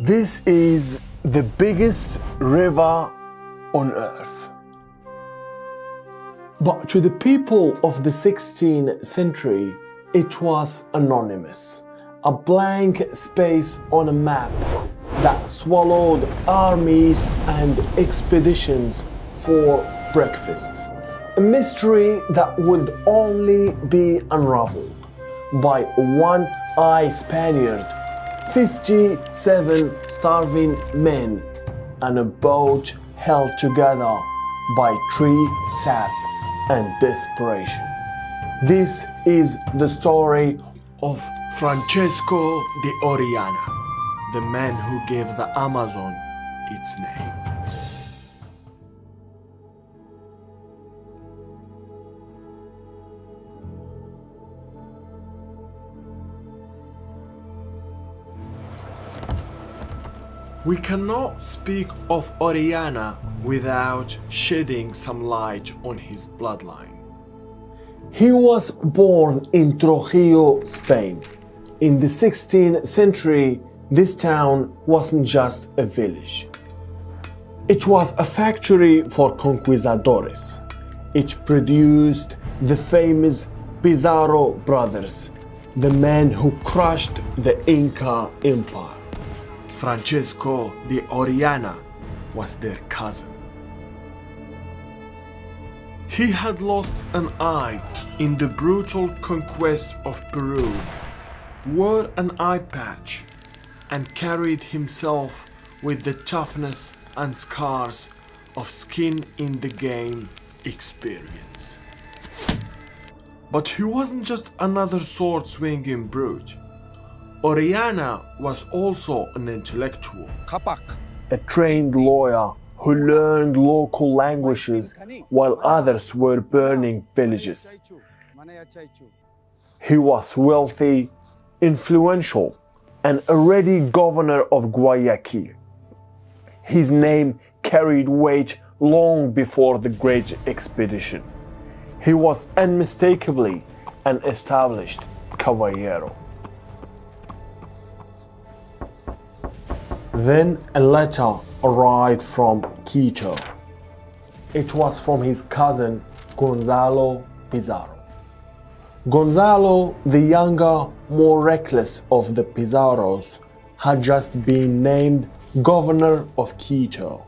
This is the biggest river on earth. But to the people of the 16th century, it was anonymous, a blank space on a map that swallowed armies and expeditions for breakfast. A mystery that would only be unraveled by a one-eyed Spaniard, 57 starving men, and a boat held together by tree sap and desperation. This is the story of Francesco de Orellana, the man who gave the Amazon its name. We cannot speak of Orellana without shedding some light on his bloodline. He was born in Trujillo, Spain. In the 16th century, this town wasn't just a village. It was a factory for conquistadores. It produced the famous Pizarro brothers, the men who crushed the Inca Empire. Francesco de Orellana was their cousin. He had lost an eye in the brutal conquest of Peru, wore an eye patch, and carried himself with the toughness and scars of skin in the game experience. But he wasn't just another sword-swinging brute. Orellana was also an intellectual, a trained lawyer who learned local languages while others were burning villages. He was wealthy, influential, and already governor of Guayaquil. His name carried weight long before the Great Expedition. He was unmistakably an established caballero. Then a letter arrived from Quito. It was from his cousin Gonzalo Pizarro. Gonzalo, the younger, more reckless of the Pizarros, had just been named governor of Quito,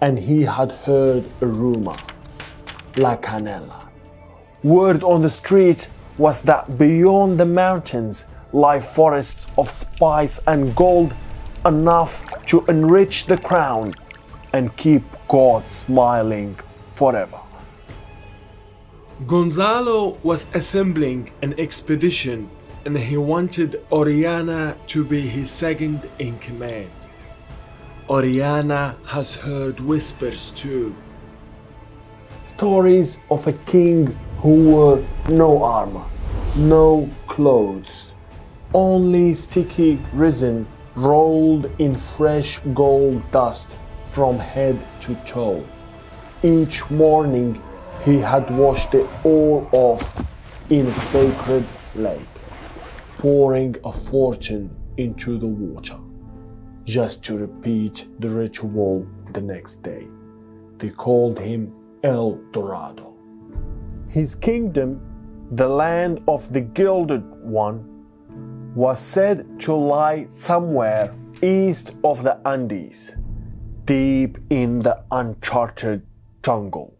and he had heard a rumor, La Canela. Word on the street was that beyond the mountains lie forests of spice and gold, enough to enrich the crown and keep God smiling forever. Gonzalo was assembling an expedition, and he wanted Orellana to be his second in command. Orellana has heard whispers too. Stories of a king who wore no armor, no clothes, only sticky resin rolled in fresh gold dust from head to toe. Each morning he had washed it all off in a sacred lake, pouring a fortune into the water, just to repeat the ritual the next day. They called him El Dorado. His kingdom, the land of the Gilded One, was said to lie somewhere east of the Andes, deep in the uncharted jungle.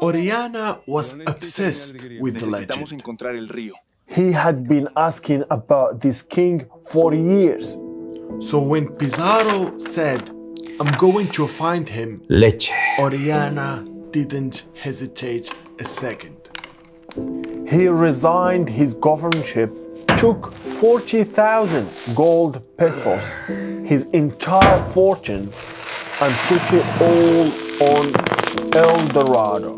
Orellana was obsessed with the legend. He had been asking about this king for years. So when Pizarro said, "I'm going to find him," Orellana didn't hesitate a second. He resigned his governorship, took 40,000 gold pesos, his entire fortune, and put it all on El Dorado.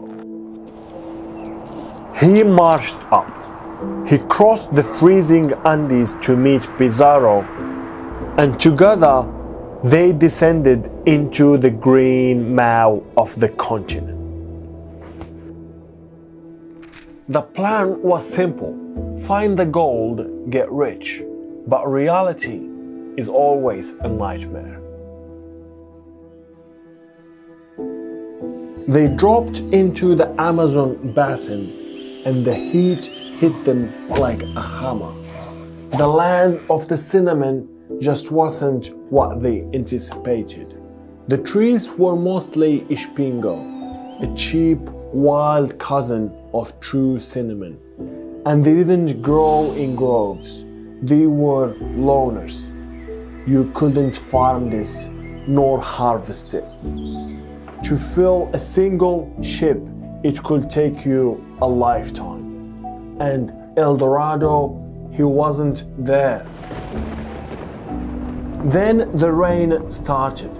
He marched up. He crossed the freezing Andes to meet Pizarro, and together they descended into the green maw of the continent. The plan was simple: find the gold, get rich. But reality is always a nightmare. They dropped into the Amazon basin and the heat hit them like a hammer. The land of the cinnamon just wasn't what they anticipated. The trees were mostly Ispingo, a cheap, wild cousin of true cinnamon. And they didn't grow in groves. They were loners. You couldn't farm this nor harvest it. To fill a single ship, it could take you a lifetime. And El Dorado, he wasn't there. Then the rain started.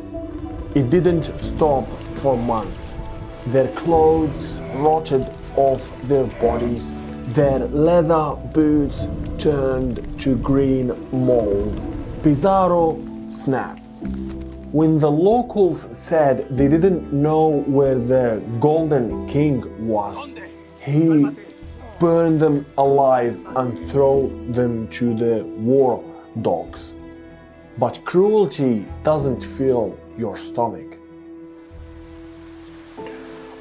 It didn't stop for months. Their clothes rotted off their bodies. Their leather boots turned to green mold. Pizarro snapped. When the locals said they didn't know where their golden king was, he burned them alive and threw them to the war dogs. But cruelty doesn't fill your stomach.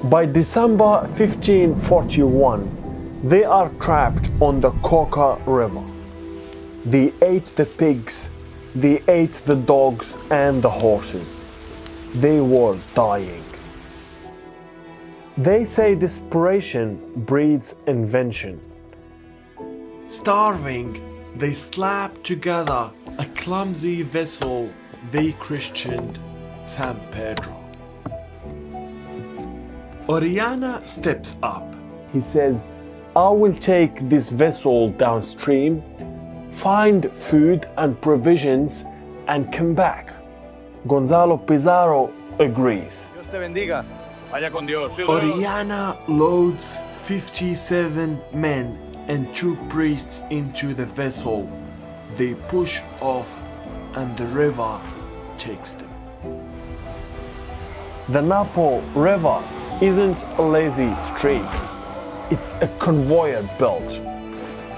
By December 1541, they are trapped on the Coca River. They ate the pigs, they ate the dogs and the horses. They were dying. They say desperation breeds invention. Starving, they slapped together a clumsy vessel they christened San Pedro. Orellana steps up. He says, I will take this vessel downstream, find food and provisions, and come back. Gonzalo Pizarro agrees. Dios te bendiga. Vaya con Dios. Orellana loads 57 men and 2 priests into the vessel. They push off and the river takes them. The Napo River isn't a lazy stream. It's a conveyor belt.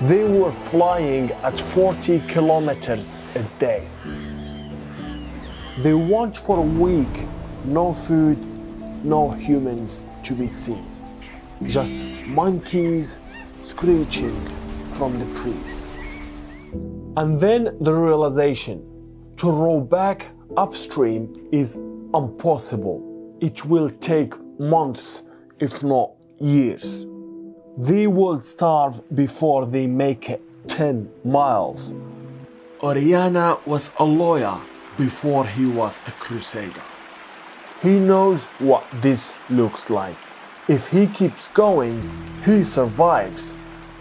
They were flying at 40 kilometers a day. They watched for a week, no food, no humans to be seen. Just monkeys screeching from the trees. And then the realization, to row back upstream is impossible. It will take months, if not years. They will starve before they make it 10 miles. Orellana was a lawyer before he was a crusader. He knows what this looks like. If he keeps going, he survives.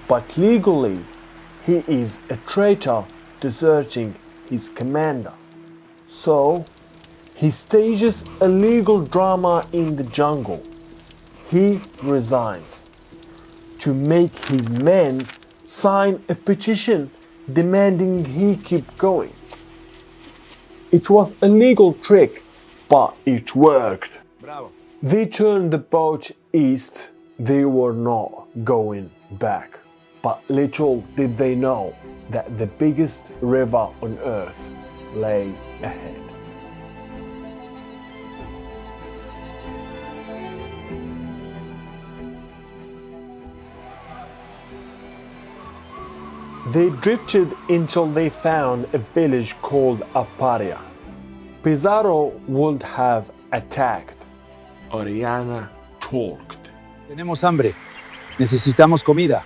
But legally, he is a traitor deserting his commander. So, he stages a legal drama in the jungle. He resigns to make his men sign a petition demanding he keep going. It was a legal trick, but it worked. Bravo. They turned the boat east. They were not going back. But little did they know that the biggest river on earth lay ahead. They drifted until they found a village called Aparia. Pizarro would have attacked. Orellana talked. Tenemos hambre. Necesitamos comida.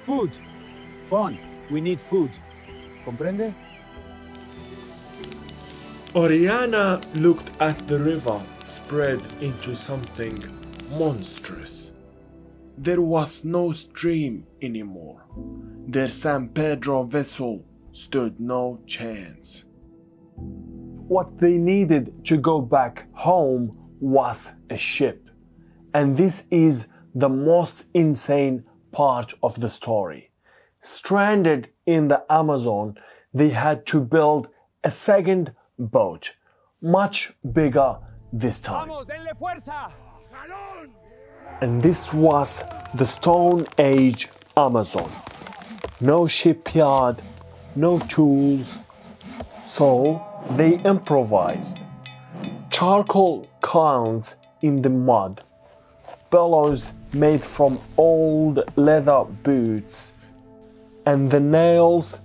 Food. Fun. We need food. ¿Comprende? Orellana looked at the river spread into something monstrous. There was no stream anymore. Their San Pedro vessel stood no chance. What they needed to go back home was a ship. And this is the most insane part of the story. Stranded in the Amazon, they had to build a second boat, much bigger this time. Vamos, denle fuerza. And this was the Stone Age Amazon. No shipyard, no tools, So they improvised. Charcoal kilns in the mud, bellows made from old leather boots, and the nails.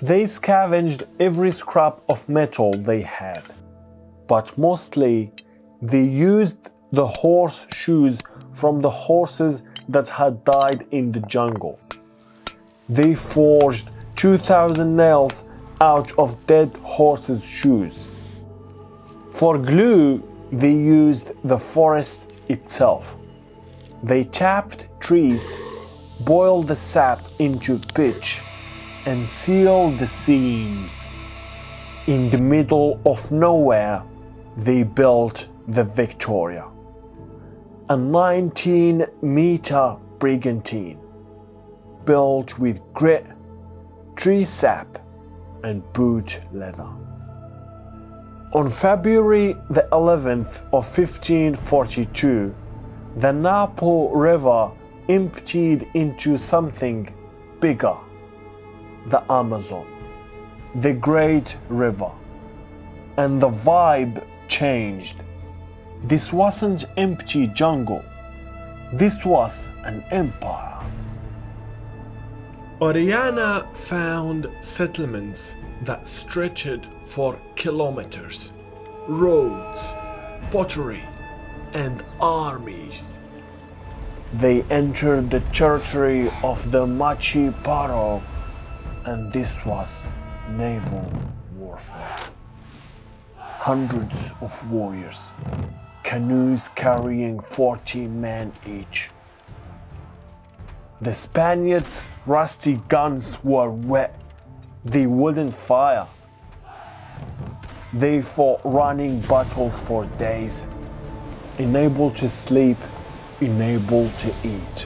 They scavenged every scrap of metal they had, but mostly they used the horseshoes from the horses that had died in the jungle. They forged 2,000 nails out of dead horses' shoes. For glue, they used the forest itself. They tapped trees, boiled the sap into pitch, and sealed the seams. In the middle of nowhere, they built the Victoria, a 19-meter brigantine built with grit, tree sap, and boot leather. On February the 11th of 1542, the Napo River emptied into something bigger, the Amazon, the great river, and the vibe changed. This wasn't empty jungle. This was an empire. Orellana found settlements that stretched for kilometers, roads, pottery, and armies. They entered the territory of the Machi-Paro, and this was naval warfare. Hundreds of warriors, canoes carrying 40 men each. The Spaniards' rusty guns were wet. They wouldn't fire. They fought running battles for days, unable to sleep, unable to eat.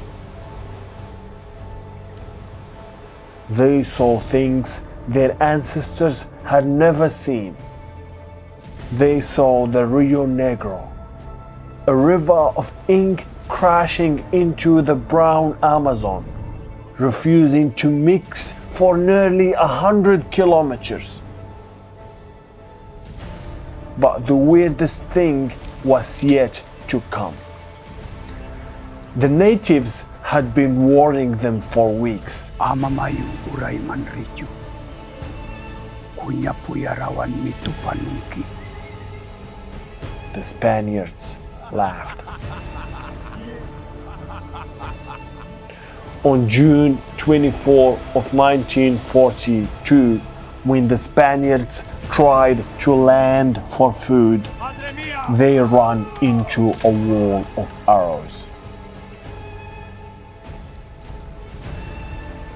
They saw things their ancestors had never seen. They saw the Rio Negro, a river of ink crashing into the brown Amazon, refusing to mix for nearly 100 kilometers. But the weirdest thing was yet to come. The natives had been warning them for weeks. Amamayu uray manrichu. Kunya puyarawan mitu panungki. The Spaniards laughed. On June 24 of 1942, when the Spaniards tried to land for food, they ran into a wall of arrows.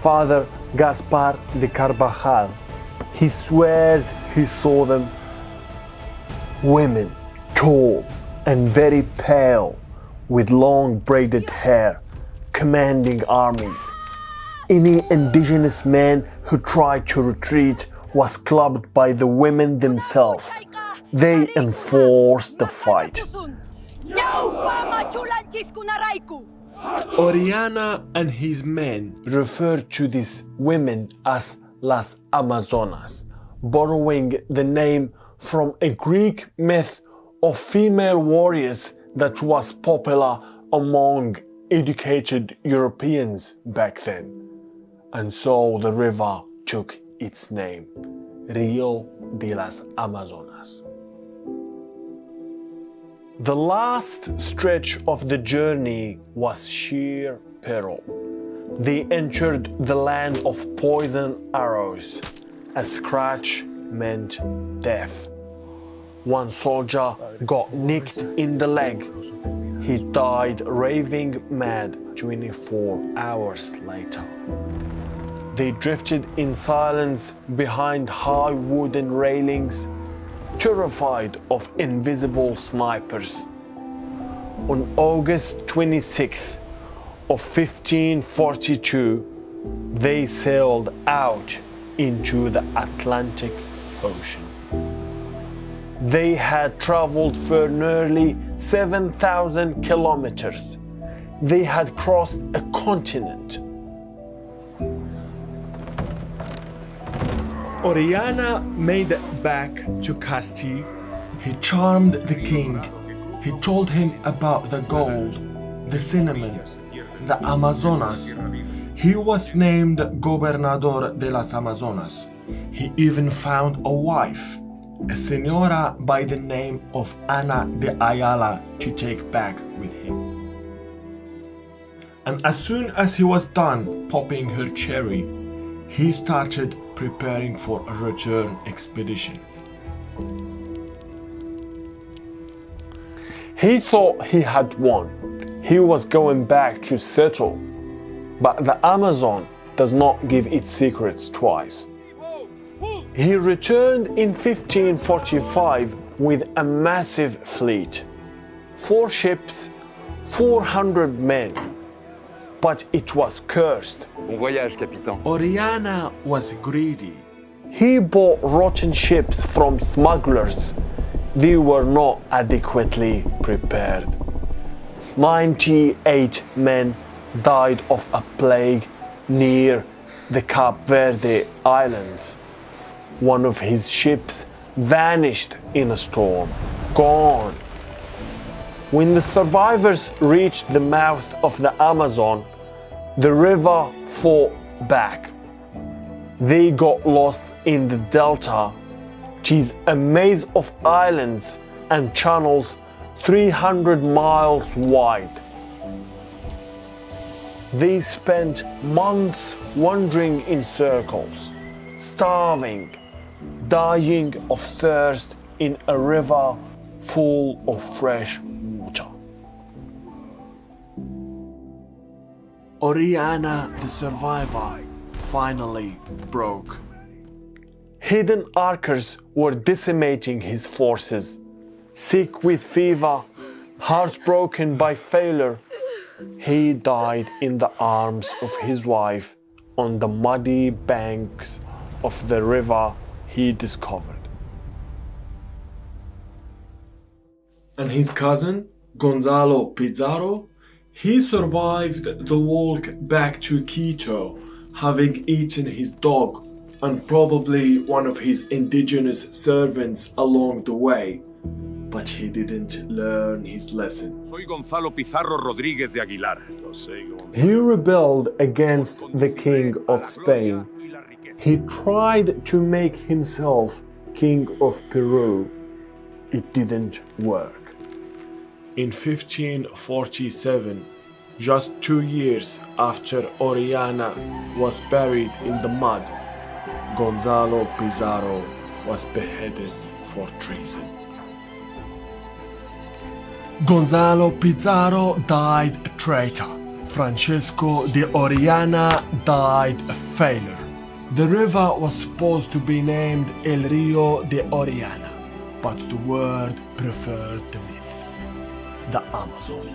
Father Gaspar de Carvajal, he swears he saw them, women, tall and very pale, with long braided hair, commanding armies. Any indigenous man who tried to retreat was clubbed by the women themselves. They enforced the fight. Orellana and his men referred to these women as Las Amazonas, borrowing the name from a Greek myth of female warriors that was popular among educated Europeans back then. And so the river took its name, Rio de las Amazonas. The last stretch of the journey was sheer peril. They entered the land of poison arrows. A scratch meant death. One soldier got nicked in the leg. He died raving mad 24 hours later. They drifted in silence behind high wooden railings, terrified of invisible snipers. On August 26th of 1542, they sailed out into the Atlantic Ocean. They had traveled for nearly 7,000 kilometers. They had crossed a continent. Orellana made it back to Castile. He charmed the king. He told him about the gold, the cinnamon, the Amazonas. He was named Gobernador de las Amazonas. He even found a wife, a señora by the name of Ana de Ayala, to take back with him. And as soon as he was done popping her cherry, he started preparing for a return expedition. He thought he had won. He was going back to settle. But the Amazon does not give its secrets twice. He returned in 1545 with a massive fleet, 4 ships, 400 men. But it was cursed. Bon voyage, capitaine. Orellana was greedy. He bought rotten ships from smugglers. They were not adequately prepared. 98 men died of a plague near the Cape Verde Islands. One of his ships vanished in a storm, gone. When the survivors reached the mouth of the Amazon, the river fought back. They got lost in the delta, which is a maze of islands and channels 300 miles wide. They spent months wandering in circles, starving, dying of thirst in a river full of fresh water. Orellana, the survivor, finally broke. Hidden archers were decimating his forces. Sick with fever, heartbroken by failure, he died in the arms of his wife on the muddy banks of the river he discovered. And his cousin, Gonzalo Pizarro, he survived the walk back to Quito, having eaten his dog and probably one of his indigenous servants along the way. But he didn't learn his lesson. Soy Gonzalo Pizarro Rodríguez de Aguilar. He rebelled against the king of Spain. He tried to make himself king of Peru. It didn't work. In 1547, just 2 years after Orellana was buried in the mud, Gonzalo Pizarro was beheaded for treason. Gonzalo Pizarro died a traitor. Francisco de Orellana died a failure. The river was supposed to be named El Rio de Orellana, but the world preferred the myth, the Amazon.